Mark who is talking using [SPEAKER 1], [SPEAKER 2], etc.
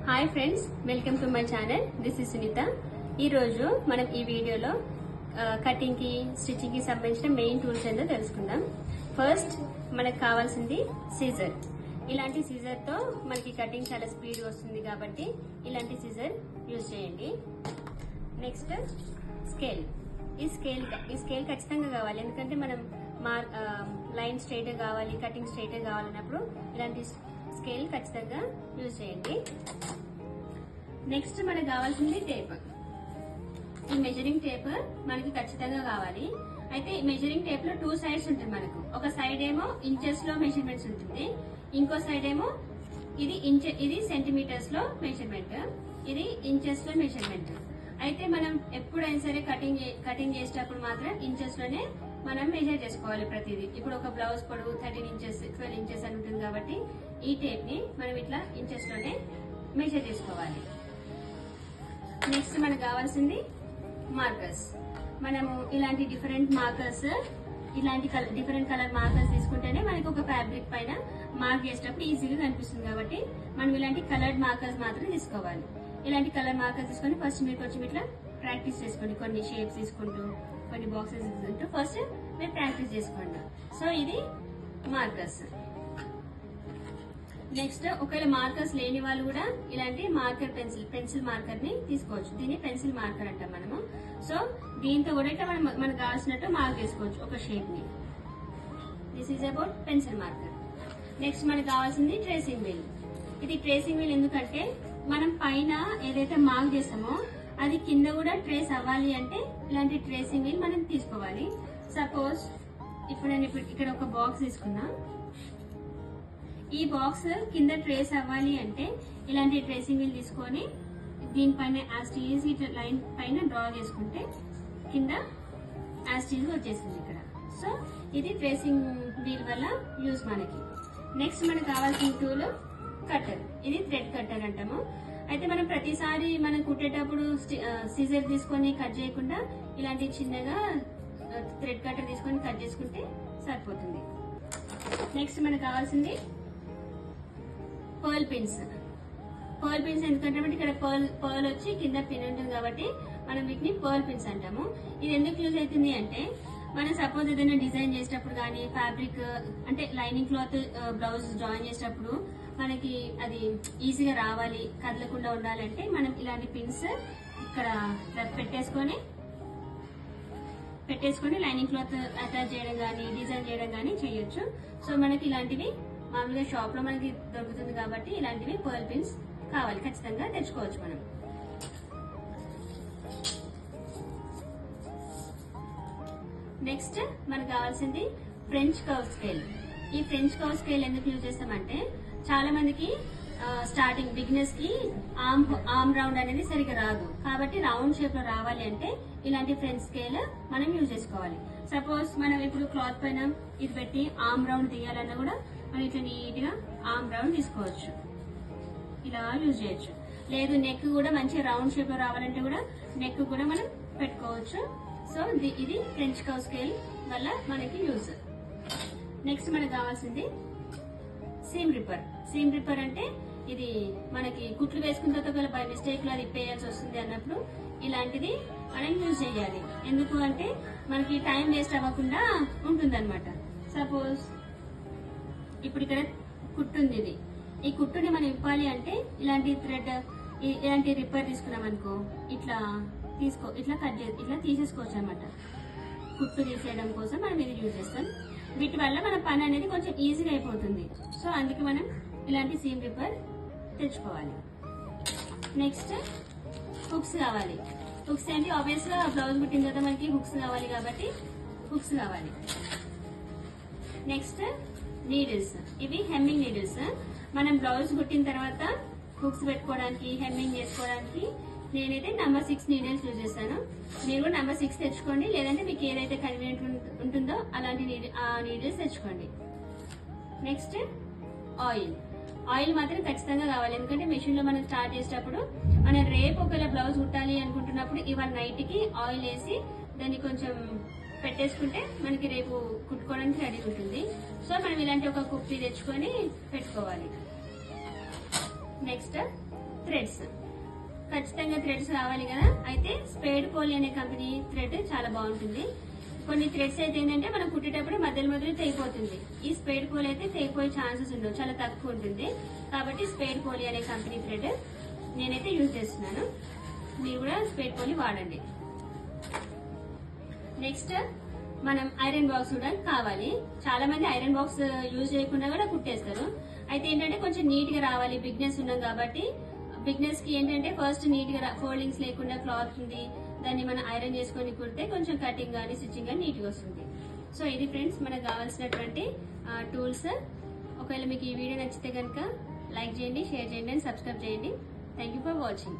[SPEAKER 1] Hi friends, welcome to my channel. This is Sunitha. ఈరోజు మనం ఈ వీడియోలో కటింగ్ కి స్టిచ్చింగ్ కి సంబంధించిన మెయిన్ టూల్స్ ఏంటో తెలుసుకుందాం. ఫస్ట్ మనకు కావాల్సింది సీజర్. ఇలాంటి సీజర్ తో మనకి కటింగ్ చాలా స్పీడ్ వస్తుంది కాబట్టి ఇలాంటి సీజర్ యూజ్ చేయండి. Next scale. ఈ స్కేల్ ఖచ్చితంగా కావాలి, ఎందుకంటే మనం లైన్ స్ట్రైట్ కావాలి, కటింగ్ స్ట్రైట్ కావాలన్నప్పుడు ఇలాంటి స్కేల్ ఖచ్చితంగా యూజ్ చేయండి. నెక్స్ట్ మనకు కావాల్సింది టేప్. ఈ మెజరింగ్ టేప్ మనకి ఖచ్చితంగా కావాలి. అయితే మెజరింగ్ టేప్ లో 2 సైడ్స్ ఉంటుంది. మనకు ఒక సైడ్ ఏమో ఇంచెస్ లో మెజర్మెంట్స్ ఉంటుంది, ఇంకో సైడ్ ఏమో ఇది సెంటీమీటర్స్ లో మెజర్మెంట్, ఇది ఇంచెస్ లో మెజర్మెంట్. అయితే మనం ఎప్పుడైనా సరే కటింగ్ చేసేటప్పుడు మాత్రం ఇంచెస్ లోనే మనం మెజర్ చేసుకోవాలి ప్రతిదీ. ఇప్పుడు ఒక బ్లౌజ్ పొడవు 13 ఇంచెస్ 12 ఇంచెస్ అని ఉంటుంది కాబట్టి ఈ టేప్ ని మనం ఇట్లా ఇంచెస్ లోనే మెజర్ చేసుకోవాలి. నెక్స్ట్ మనకు కావాల్సింది మార్కర్స్. మనము ఇలాంటి డిఫరెంట్ కలర్ మార్కర్స్ తీసుకుంటేనే మనకి ఒక ఫ్యాబ్రిక్ పైన మార్క్ చేసేటప్పుడు ఈజీగా కనిపిస్తుంది కాబట్టి మనం ఇలాంటి కలర్డ్ మార్కర్స్ మాత్రం తీసుకోవాలి. ఇలాంటి కలర్ మార్కర్స్ తీసుకొని ఫస్ట్ మీరు కొంచెం ఇట్లా ప్రాక్టీస్ చేసుకోండి. కొన్ని షేప్స్ తీసుకుంటూ, కొన్ని బాక్సెస్ తీసుకుంటూ ఫస్ట్ మీరు ప్రాక్టీస్ చేసుకోండి. సో ఇది మార్కర్స్. నెక్స్ట్ ఒకవేళ మార్కర్స్ లేని వాళ్ళు కూడా ఇలాంటి మార్కర్ పెన్సిల్ మార్కర్ ని తీసుకోవచ్చు. దీన్ని పెన్సిల్ మార్కర్ అంటాం మనము. సో దీంతో కూడా ఇట్లా మనకు కావాల్సినట్టు మార్క్ చేసుకోవచ్చు ఒక షేప్ ని. This is about pencil marker. Next మనకు కావాల్సింది ట్రేసింగ్ వీల్. ఇది ట్రేసింగ్ వీల్ ఎందుకంటే మనం పైన ఏదైతే మార్క్ చేసామో అది కింద కూడా ట్రేస్ అవ్వాలి అంటే ఇలాంటి ట్రేసింగ్ వీల్ మనం తీసుకోవాలి. సపోజ్ ఇప్పుడు నేను ఇక్కడ ఒక బాక్స్ తీసుకున్నా. ఈ బాక్స్ కింద ట్రేస్ అవ్వాలి అంటే ఇలాంటి ట్రేసింగ్ వీల్ తీసుకొని దీనిపైన యాస్టీజ్ ఇట్లా లైన్ పైన డ్రా చేసుకుంటే కింద యాస్టీజ్ వచ్చేసింది ఇక్కడ. సో ఇది ట్రేసింగ్ వీల్ వల్ల యూజ్ మనకి. నెక్స్ట్ మనకు కావాల్సిన టూల్ కట్టర్. ఇది థ్రెడ్ కట్టర్ అంటాము. అయితే మనం ప్రతిసారి మనం కుట్టేటప్పుడు సీజర్ తీసుకొని కట్ చేయకుండా ఇలాంటి చిన్నగా థ్రెడ్ కట్టర్ తీసుకొని కట్ చేసుకుంటే సరిపోతుంది. నెక్స్ట్ మనకు కావాల్సింది పర్ల్ పిన్స్. పర్ల్ పిన్స్ ఎందుకంటే ఇక్కడ పర్ల్ వచ్చి కింద పిన్ ఉంటుంది కాబట్టి మనం వీటిని పర్ల్ పిన్స్ అంటాము. ఇది ఎందుకు యూజ్ అవుతుంది అంటే మనం సపోజ్ ఏదైనా డిజైన్ చేసేటప్పుడు కానీ ఫ్యాబ్రిక్ అంటే లైనింగ్ క్లాత్ బ్లౌజ్ జాయిన్ చేసేటప్పుడు మనకి అది ఈజీగా రావాలి, కదలకుండా ఉండాలంటే మనం ఇలాంటి పిన్స్ ఇక్కడ పెట్టేసుకొని లైనింగ్ క్లాత్ అటాచ్ చేయడం కానీ డిజైన్ చేయడం కానీ చేయొచ్చు. సో మనకి ఇలాంటివి మామూలుగా షాప్ లో మనకి దొరుకుతుంది కాబట్టి ఇలాంటివి పర్ల్ పిన్స్ కావాలి, ఖచ్చితంగా తెచ్చుకోవచ్చు మనం. నెక్స్ట్ మనకు కావాల్సింది ఫ్రెంచ్ కర్వ్ స్కేల్. ఈ ఫ్రెంచ్ కర్వ్ స్కేల్ ఎందుకు యూజ్ చేస్తామంటే చాలా మందికి స్టార్టింగ్ బిగినర్స్ కి ఆర్మ్ రౌండ్ అనేది సరిగ్గా రాదు కాబట్టి రౌండ్ షేప్ లో రావాలి అంటే ఇలాంటి ఫ్రెంచ్ స్కేల్ మనం యూజ్ చేసుకోవాలి. సపోజ్ మనం ఇప్పుడు క్లాత్ పైన ఇది పెట్టి ఆర్మ్ రౌండ్ తీయాలన్నా కూడా మనం ఇట్లా నీట్ గా ఆర్మ్ రౌండ్ తీసుకోవచ్చు, ఇలా యూజ్ చేయొచ్చు. లేదు నెక్ కూడా మంచి రౌండ్ షేప్ లో రావాలంటే కూడా నెక్ కూడా మనం పెట్టుకోవచ్చు. సో ఇది ఫ్రెంచ్ కర్వ్ స్కేల్ వల్ల మనకి యూజ్. నెక్స్ట్ మనకు కావాల్సింది సీమ్ రిప్పర్. సీమ్ రిప్పర్ అంటే ఇది మనకి కుట్లు వేసుకున్న తర్వాత ఒకవేళ బై మిస్టేక్ లో అది ఇప్పేయాల్సి వస్తుంది అన్నప్పుడు ఇలాంటిది మనం యూజ్ చేయాలి. ఎందుకు అంటే మనకి టైం వేస్ట్ అవ్వకుండా ఉంటుంది అనమాట. సపోజ్ ఇప్పుడు ఇక్కడ కుట్టు ఉంది, ఈ కుట్టుని మనం ఇప్పాలి అంటే ఇలాంటి థ్రెడ్ ఇలాంటి రిప్పర్ తీసుకున్నాం అనుకో ఇట్లా తీసేసుకోవచ్చు అనమాట. కుట్టు తీసేయడం కోసం మనం ఇది యూజ్ చేస్తాం. వీటి వల్ల మన పని అనేది కొంచెం ఈజీగా అయిపోతుంది. సో అందుకే మనం ఇలాంటి సీమ్ రిప్పర్ తెచ్చుకోవాలి. నెక్స్ట్ హుక్స్ కావాలి. హుక్స్ ఏంటి, ఆబ్వియస్ గా బ్లౌజ్ కుట్టిన తర్వాత మనకి హుక్స్ కావాలి కాబట్టి హుక్స్ కావాలి. Next needles. ఇవి హెమ్మింగ్ నీడిల్స్. మనం బ్లౌజ్ కుట్టిన తర్వాత హుక్స్ పెట్టుకోవడానికి హెమ్మింగ్ చేసుకోవడానికి నేనైతే నెంబర్ 6 నీడిల్స్ యూజ్ చేస్తాను. మీరు కూడా నెంబర్ 6 తెచ్చుకోండి, లేదంటే మీకు ఏదైతే కన్వీనియంట్ ఉంటుందో అలాంటి నీడిల్స్ తెచ్చుకోండి. Next oil. ఆయిల్ మాత్రం ఖచ్చితంగా కావాలి, ఎందుకంటే మెషిన్ లో మనం స్టార్ట్ చేసేటప్పుడు మనం రేపు ఒకవేళ బ్లౌజ్ కుట్టాలి అనుకుంటున్నప్పుడు ఇవాళ నైట్ కి ఆయిల్ వేసి దాన్ని కొంచెం పెట్టేసుకుంటే మనకి రేపు కుట్టుకోవడానికి రెడీ ఉంటుంది. సో మనం ఇలాంటి ఒక కుప్పి తెచ్చుకొని పెట్టుకోవాలి. Next threads. ఖచ్చితంగా థ్రెడ్స్ రావాలి కదా. అయితే స్పేడ్ పోలి అనే కంపెనీ థ్రెడ్ చాలా బాగుంటుంది. కొన్ని థ్రెడ్స్ అయితే ఏంటంటే మనం కుట్టేటప్పుడు మధ్యలో తెగిపోతుంది. ఈ స్పేడ్ పోలి అయితే తెగిపోయే ఛాన్సెస్ ఉండవు, చాలా తక్కువ ఉంటుంది. కాబట్టి స్పేడ్ పోలి అనే కంపెనీ థ్రెడ్ నేనైతే యూజ్ చేస్తున్నాను. మీరు కూడా స్పేడ్ పోలి వాడండి. నెక్స్ట్ మనం ఐరన్ బాక్స్ కూడా కావాలి. చాలా మంది ఐరన్ బాక్స్ యూజ్ చేయకుండా కూడా కుట్టేస్తారు. అయితే ఏంటంటే కొంచెం నీట్ గా రావాలి, బిగ్నెస్ ఉన్నాం కాబట్టి బిగ్నెస్ కి ఏంటంటే ఫస్ట్ నీట్ గా ఫోల్డింగ్స్ లేకుండా క్లాత్ ఉంది, దాన్ని మనం ఐరన్ చేసుకొని కుడితే కొంచెం కటింగ్ కానీ స్టిచ్చింగ్ కానీ నీట్ గా వస్తుంది. సో ఇది ఫ్రెండ్స్ మనకు కావాల్సినటువంటి టూల్స్. ఒకవేళ మీకు ఈ వీడియో నచ్చితే కనుక లైక్ చేయండి, షేర్ చేయండి అండ్ సబ్స్క్రైబ్ చేయండి. Thank you for watching.